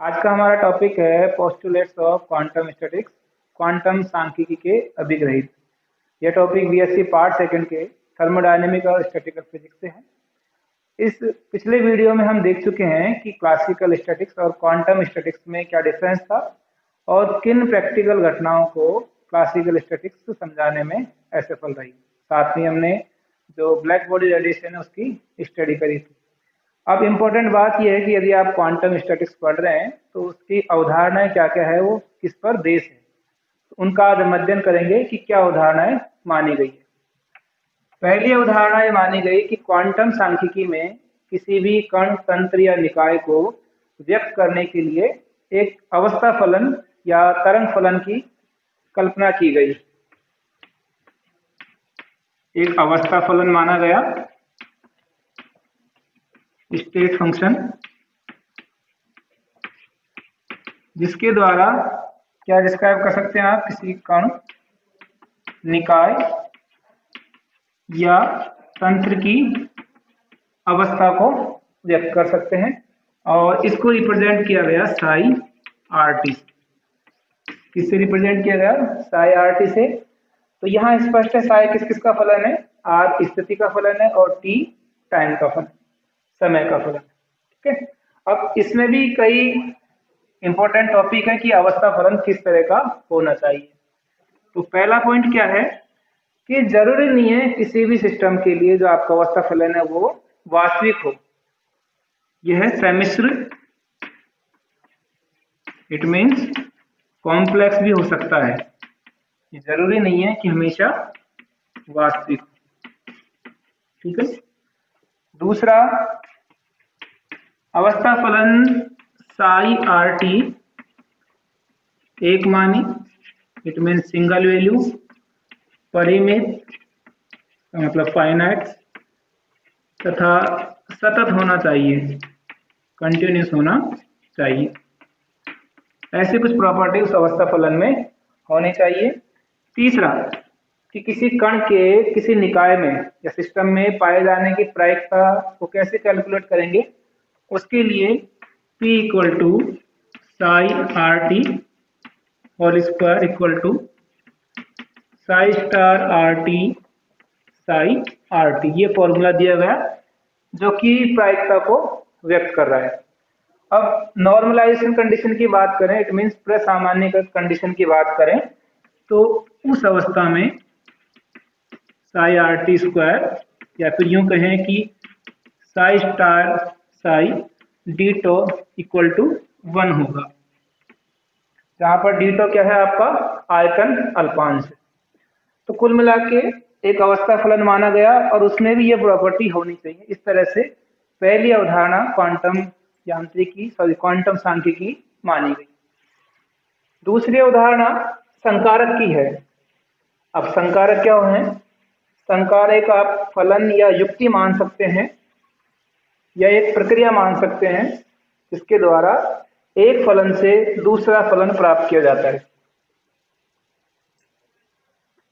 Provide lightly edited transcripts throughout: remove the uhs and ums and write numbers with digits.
आज का हमारा टॉपिक है postulates of quantum statics, quantum सांख्यिकी के अभिग्रहित। यह टॉपिक बीएससी पार्ट सेकंड के थर्मोडायनेमिक और स्टैटिकल फिजिक्स से है। इस पिछले वीडियो में हम देख चुके हैं कि क्लासिकल स्टैटिक्स और क्वांटम स्टैटिक्स में क्या डिफरेंस था और किन प्रैक्टिकल घटनाओं को क्लासिकल स्टैटिक्स समझाने में असफल रही। साथ ही हमने जो ब्लैक बॉडी रेडिएशन है उसकी स्टडी करी थी। अब इम्पोर्टेंट बात यह है कि यदि आप क्वांटम स्टैटिक्स पढ़ रहे हैं तो उसकी अवधारणाएं क्या क्या है, वो किस पर बेस है, तो उनका आज हम अध्ययन करेंगे कि क्या अवधारणाएं मानी गई है। पहली अवधारणा ये मानी गई कि क्वांटम सांख्यिकी में किसी भी कण, तंत्र या निकाय को व्यक्त करने के लिए एक अवस्था फलन या तरंग फलन की कल्पना की गई। एक अवस्था फलन माना गया, स्टेट फंक्शन, जिसके द्वारा क्या डिस्क्राइब कर सकते हैं आप किसी कण, निकाय या तंत्र की अवस्था को व्यक्त कर सकते हैं और इसको रिप्रेजेंट किया गया साई आर टी। किससे रिप्रेजेंट किया गया? साई आर टी से। तो यहाँ स्पष्ट है साई किस किस का फलन है, आर स्थिति का फलन है और टी टाइम का फलन, समय का फलन। ठीक है, अब इसमें भी कई इंपॉर्टेंट टॉपिक है कि अवस्था फलन किस तरह का होना चाहिए। तो पहला पॉइंट क्या है कि जरूरी नहीं है किसी भी सिस्टम के लिए जो आपका अवस्था फलन है वो वास्तविक हो। यह है सम्मिश्र, इट मीन्स कॉम्प्लेक्स भी हो सकता है। ये जरूरी नहीं है कि हमेशा वास्तविक। ठीक है, दूसरा, अवस्था फलन साई आर टी एक मानी, इट मीन सिंगल वैल्यू, परिमित मतलब फाइनाइट, तथा सतत होना चाहिए, कंटिन्यूस होना चाहिए। ऐसे कुछ प्रॉपर्टी उस अवस्था फलन में होनी चाहिए। तीसरा, कि किसी कण के किसी निकाय में या सिस्टम में पाए जाने की प्रायिकता को कैसे कैलकुलेट करेंगे, उसके लिए P equal to psi R T whole square equal to psi star R T psi R T, ये फॉर्मूला दिया गया जो कि प्रायिकता को व्यक्त कर रहा है। अब नॉर्मलाइजेशन कंडीशन की बात करें, इट मीन्स प्रसामान्यीकृत कंडीशन की बात करें, तो उस अवस्था में साई आर टी स्क्वायर या फिर यूं कहें कि psi star psi D tau equal to 1 होगा, जहां पर डी टो क्या है आपका आयतन अल्पांश। तो कुल मिला के एक अवस्था फलन माना गया और उसमें भी ये प्रॉपर्टी होनी चाहिए। इस तरह से पहली अवधारणा क्वांटम क्वांटम सांख्यिकी मानी गई। दूसरी अवधारणा संकारक की है। अब संकारक क्या है? संकारक आप फलन या युक्ति मान सकते हैं या एक प्रक्रिया मान सकते हैं जिसके द्वारा एक फलन से दूसरा फलन प्राप्त किया जाता है।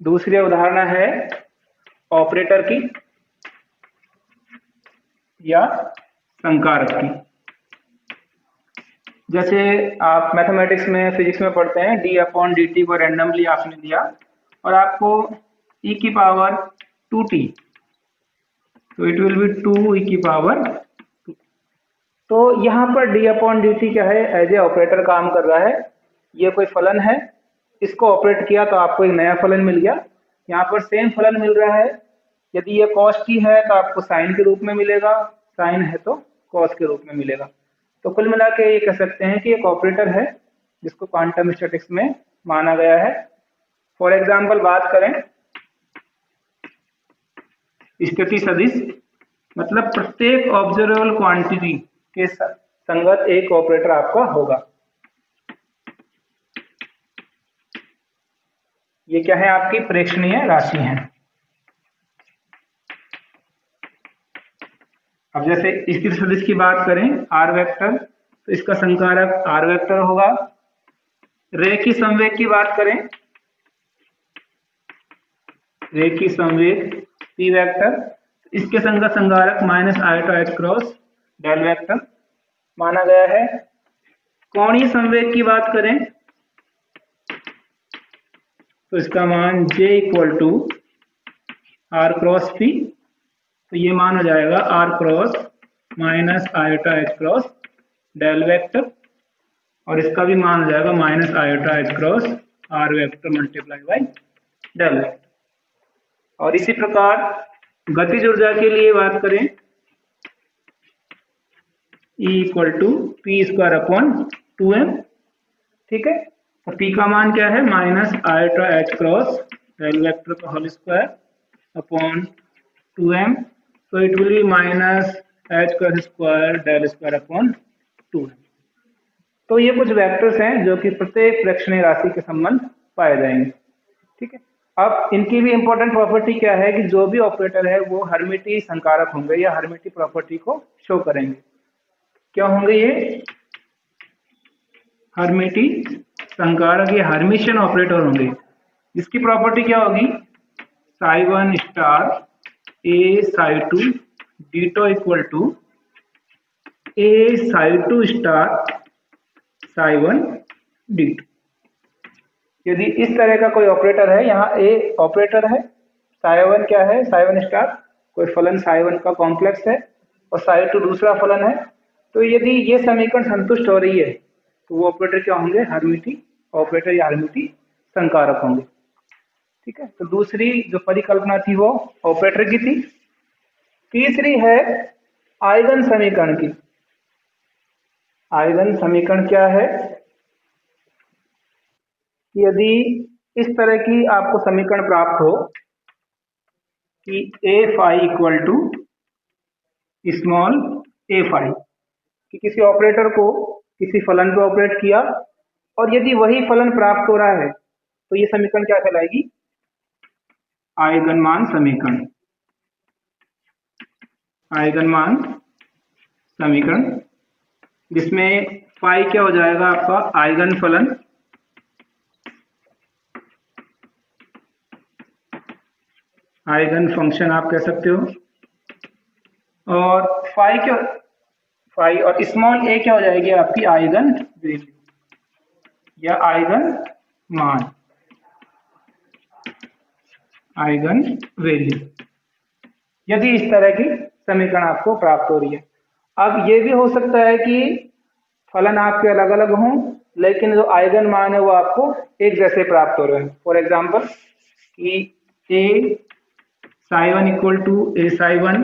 दूसरी अवधारणा है ऑपरेटर की या संकारक की। जैसे आप मैथमेटिक्स में, फिजिक्स में पढ़ते हैं, डी अपॉन डी टी को रैंडमली आपने दिया और आपको e की पावर 2t, तो इट विल बी 2 e की पावर 2। तो यहाँ पर डी अपॉन डी टी क्या है? एज ए ऑपरेटर काम कर रहा है। ये कोई फलन है, इसको ऑपरेट किया तो आपको एक नया फलन मिल गया। यहाँ पर सेम फलन मिल रहा है। यदि ये कॉस टी है तो आपको साइन के रूप में मिलेगा, साइन है तो कॉस के रूप में मिलेगा। तो कुल मिला के ये कह सकते हैं कि एक ऑपरेटर है जिसको क्वांटम स्टैटिक्स में माना गया है। फॉर एग्जाम्पल बात करें, स्थिति सदिश मतलब प्रत्येक ऑब्जर्वेबल क्वांटिटी के संगत एक ऑपरेटर आपका होगा। ये क्या है? आपकी प्रेक्षणीय राशि है। अब जैसे स्थिति सदिश की बात करें आर वेक्टर, तो इसका संकारक आर वेक्टर होगा। रेखीय संवेग की बात करें, रेखीय संवेग पी वेक्टर, इसके संगत संकारक minus iota H cross del vector माना गया है। कोणीय संवेग की बात करें तो इसका मान J equal to R cross P, तो ये मान हो जाएगा R cross minus iota H cross del vector, और इसका भी मान हो जाएगा minus iota H cross R vector multiply by del vector. और इसी प्रकार गतिज ऊर्जा के लिए बात करें, E equal to P square upon 2m, ठीक है। तो P का मान क्या है, minus iota H cross del vector का होल स्क्वायर अपॉन 2m, तो it will be minus H का square del square upon 2m। तो ये कुछ वेक्टर्स हैं जो कि प्रत्येक प्रेक्षणीय राशि के संबंध पाए जाएंगे, ठीक है। अब इनकी भी इंपॉर्टेंट प्रॉपर्टी क्या है कि जो भी ऑपरेटर है वो हर्मिटी संकारक होंगे या हर्मिटी प्रॉपर्टी को शो करेंगे। क्या होंगे ये, हर्मिटी संकारक या हर्मिशियन ऑपरेटर होंगे। इसकी प्रॉपर्टी क्या होगी, psi1 star a psi2 D tau equal to a psi2 star psi1 D tau. यदि इस तरह का कोई ऑपरेटर है, यहाँ a ऑपरेटर है, psi1 क्या है, psi1 स्टार कोई फलन psi1 का कॉम्प्लेक्स है और psi2 दूसरा फलन है, तो यदि ये समीकरण संतुष्ट हो रही है तो वो ऑपरेटर क्या होंगे, हर्मिटी ऑपरेटर या हर्मिटी संकारक होंगे, ठीक है। तो दूसरी जो परिकल्पना थी वो ऑपरेटर की थी। तीसरी है आइगन समीकरण की। आइगन समीकरण क्या है, यदि इस तरह की आपको समीकरण प्राप्त हो कि a phi equal to small a phi, कि किसी ऑपरेटर को किसी फलन पे ऑपरेट किया और यदि वही फलन प्राप्त हो रहा है तो ये समीकरण क्या कहलाएगी, आइगन मान समीकरण। आइगन मान समीकरण जिसमें फाई क्या हो जाएगा आपका आइगन फलन, आइगन फंक्शन आप कह सकते हो, और फाई क्या, फाई और स्मॉल a क्या हो जाएगी आपकी आइगन वैल्यू या आइगन मान, आइगन वैल्यू, यदि इस तरह की समीकरण आपको प्राप्त हो रही है। अब ये भी हो सकता है कि फलन आपके अलग अलग हों लेकिन जो आइगन मान है वो आपको एक जैसे प्राप्त हो रहे हैं। फॉर एग्जांपल कि a psi1 equal to a psi1,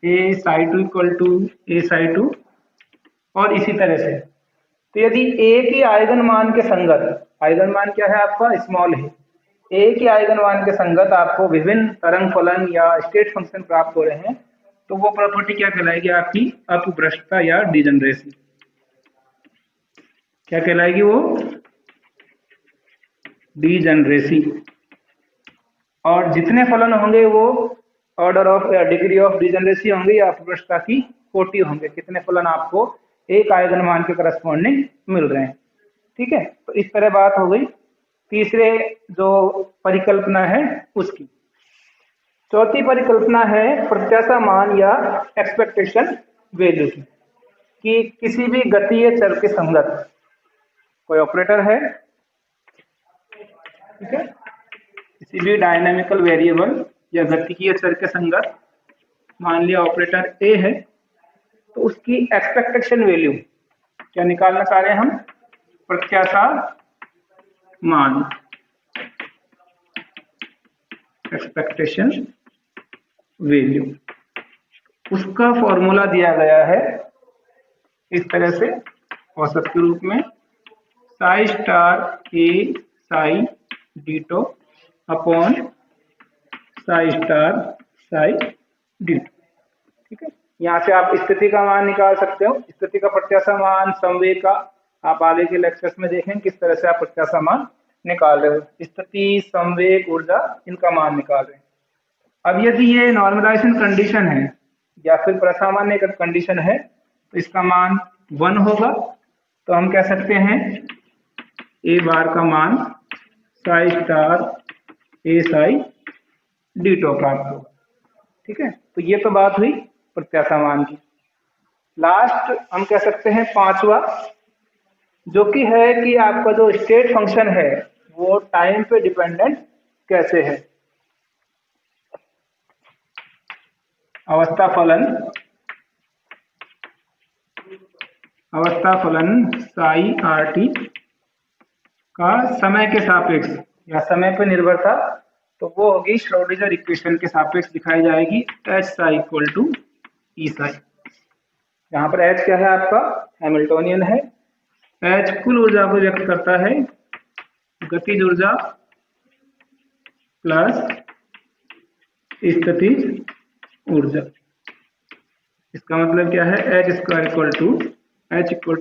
a psi2 equal to a psi2 और इसी तरह से। तो यदि a की आइगन मान के संगत, आइगन मान क्या है आपका स्मॉल है, a की आइगन मान के संगत आपको विभिन्न तरंग फलन या स्टेट फंक्शन प्राप्त हो रहे हैं तो वो प्रॉपर्टी क्या कहलाएगी आपकी अपभ्रष्टता या डिजनरेसी। क्या कहलाएगी वो, डिजनरेसी। और जितने फलन होंगे वो ऑर्डर ऑफ या डिग्री ऑफ डिजनरेसी होंगे या अपभ्रष्टता की कोटि होंगे, कितने फलन आपको एक आइगन मान के करस्पॉन्डिंग मिल रहे हैं, ठीक है। तो इस तरह बात हो गई तीसरे जो परिकल्पना है उसकी। चौथी परिकल्पना है प्रत्याशा मान या एक्सपेक्टेशन वैल्यू की, कि किसी भी गतीय चर के संगत कोई ऑपरेटर है, ठीक है, किसी भी डायनामिकल वेरिएबल या गतिकीय चर के संगत मान लिया ऑपरेटर ए है, तो उसकी एक्सपेक्टेशन वैल्यू क्या निकालना चाह रहे हैं हम, प्रत्याशा मान, एक्सपेक्टेशन वैल्यू। उसका फॉर्मूला दिया गया है इस तरह से औसत के रूप में, psi star a psi ditto upon psi star psi ditto, ठीक है। यहाँ से आप स्थिति का मान निकाल सकते हो, स्थिति का प्रत्याशा मान, संवेग का आप आगे के लेक्चर्स में देखें किस तरह से आप प्रत्याशा मान निकाल रहे हो, स्थिति संवेग ऊर्जा इनका मान निकाल रहे हैं। अब यदि ये नॉर्मलाइजेशन कंडीशन है या फिर प्रसामान्य कंडीशन है तो इसका मान 1 होगा, तो हम कह सकते हैं ए बार का मान Sai star a psi ditto प्राप्त होगा, ठीक है। तो ये तो बात हुई प्रत्याशा मान की। लास्ट हम कह सकते हैं पांचवा जो कि है कि आपका जो स्टेट फंक्शन है वो टाइम पे डिपेंडेंट कैसे है। अवस्था फलन साई आर टी का समय के सापेक्ष या समय पर निर्भरता, तो वो होगी श्रोडिंगर इक्वेशन के सापेक्ष दिखाई जाएगी H Sai equal to E Sai. यहाँ पर एच क्या है आपका हैमिल्टोनियन है। एच कुल ऊर्जा को व्यक्त करता है गतिज ऊर्जा प्लस स्थितिज ऊर्जा। इसका मतलब क्या है H square equal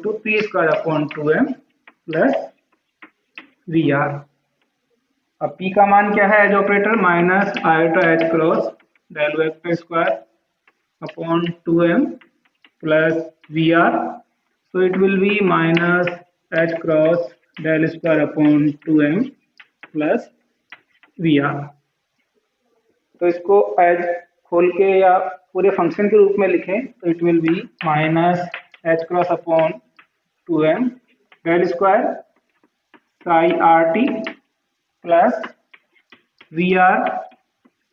to P square upon 2m plus V R. अब P का मान क्या है as operator minus iota H cross del vector square upon 2m plus V R. So it will be minus H cross del square upon 2m plus V R. तो इसको as खोल के या पूरे फंक्शन के रूप में लिखें तो it will be minus H cross upon 2m del square psi R T plus V R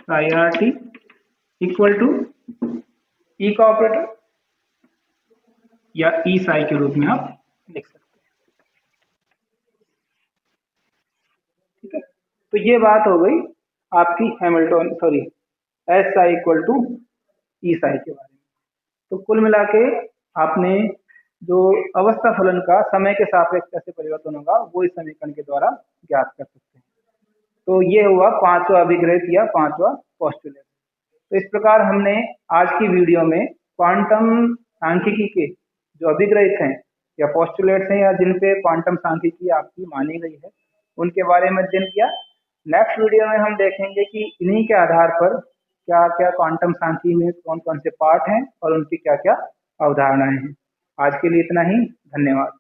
psi R T equal to E का ऑपरेटर या ई साई के रूप में आप लिख सकते हैं। ठीक है, तो ये बात हो गई आपकी Hamilton S psi equal to E psi के बारे में। तो कुल मिला के आपने जो अवस्था फलन का समय के सापेक्ष कैसे परिवर्तन होगा वो इस समीकरण के द्वारा ज्ञात कर सकते हैं। तो ये हुआ पांचवा अभिग्रहित या पांचवा पोस्टुलेट। तो इस प्रकार हमने आज की वीडियो में क्वांटम सांख्यिकी के जो अभिग्रहित हैं या पोस्टुलेट्स हैं या जिन पे क्वांटम सांख्यिकी आपकी मानी गई है उनके बारे में अध्ययन किया। नेक्स्ट वीडियो में हम देखेंगे कि इन्हीं के आधार पर क्या क्या क्वांटम सांख्यिकी में कौन कौन से पार्ट हैं और उनकी क्या क्या अवधारणाएं हैं। आज के लिए इतना ही, धन्यवाद।